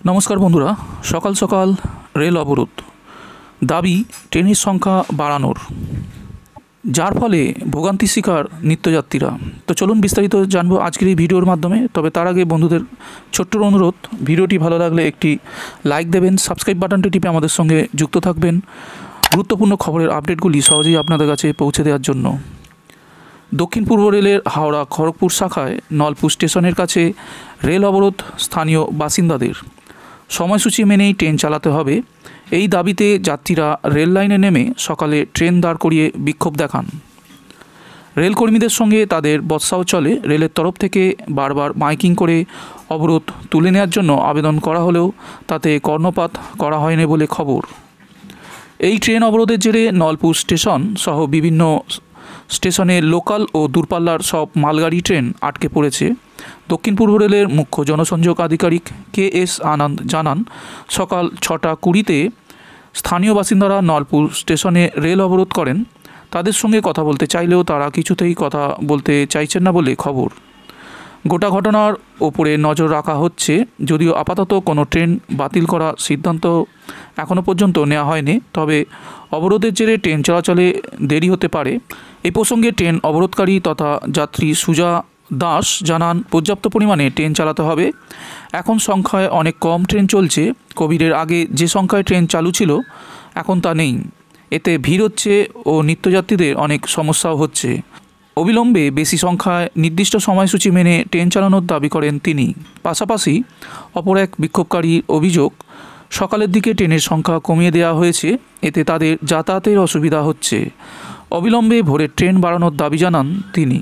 नमस्कार बंधुरा सकाल सकाल रेल अवरोध दाबी ट्रेनेर संख्या बाड़ानोर जार फले भोगान्ति शिकार नित्ययात्रीरा। तो चलुन विस्तारित जानबो आजकेर भिडियोर माध्यमे। तबे तार आगे बंधुदेर छोट्ट अनुरोध, भिडियोटी भालो लागले एकटी लाइक देवें, सबस्क्राइब बाटनटी टिपे आमादेर संगे जुक्त थाकबेन गुरुत्वपूर्ण खबरेर आपडेटगुली सहजेई आपनादेर काछे पौঁছে देওয়ার জন্য। दक्षिण पूर्व रेलेर हावड़ा खड़गपुर शाखाय नलपुर स्टेशनेर काछे रेल अवरोध स्थानीय बासिन्दादेर। সময়সূচি মেনেই ট্রেন চালাতে হবে এই দাবিতে যাত্রীরা রেল লাইনে নেমে সকালে ট্রেন দাঁড় করিয়ে বিক্ষোভ দেখান। রেলকর্মীদের সঙ্গে তাদের বচসাও চলে। রেলের তরফ থেকে বারবার মাইকিং করে অবরোধ তুলে নেওয়ার জন্য আবেদন করা হলেও তাতে কর্ণপাত করা হয়নি বলে খবর। এই ট্রেন অবরোধের জেরে নলপুর স্টেশন সহ বিভিন্ন স্টেশনে লোকাল ও দূরপাল্লার সব মালগাড়ি ট্রেন আটকে পড়েছে। দক্ষিণ পূর্ব রেলের মুখ্য জনসংযোগ আধিকারিক KS আনন্দ জানান, সকাল 6:20-তে স্থানীয় বাসিন্দারা নলপুর স্টেশনে রেল অবরোধ করেন। তাদের সঙ্গে কথা বলতে চাইলেও তারা কিছুতেই কথা বলতে চাইছেন না বলে খবর। গোটা ঘটনার ওপরে নজর রাখা হচ্ছে, যদিও আপাতত কোনো ট্রেন বাতিল করার সিদ্ধান্ত এখনও পর্যন্ত নেওয়া হয়নি। তবে অবরোধের জেরে ট্রেন চলাচলে দেরি হতে পারে। এই প্রসঙ্গে ট্রেন অবরোধকারী তথা যাত্রী সুজা দাস জানান, পর্যাপ্ত পরিমাণে ট্রেন চালাতে হবে। এখন সংখ্যায় অনেক কম ট্রেন চলছে। কোভিডের আগে যে সংখ্যায় ট্রেন চালু ছিল এখন তা নেই। এতে ভিড় হচ্ছে ও নিত্যযাত্রীদের অনেক সমস্যাও হচ্ছে। অবিলম্বে বেশি সংখ্যায় নির্দিষ্ট সময়সূচি মেনে ট্রেন চালানোর দাবি করেন তিনি। পাশাপাশি অপর এক বিক্ষোভকারীর অভিযোগ, সকালের দিকে ট্রেনের সংখ্যা কমিয়ে দেওয়া হয়েছে, এতে তাদের যাতায়াতের অসুবিধা হচ্ছে। অবিলম্বে ভোরের ট্রেন বাড়ানোর দাবি জানান তিনি।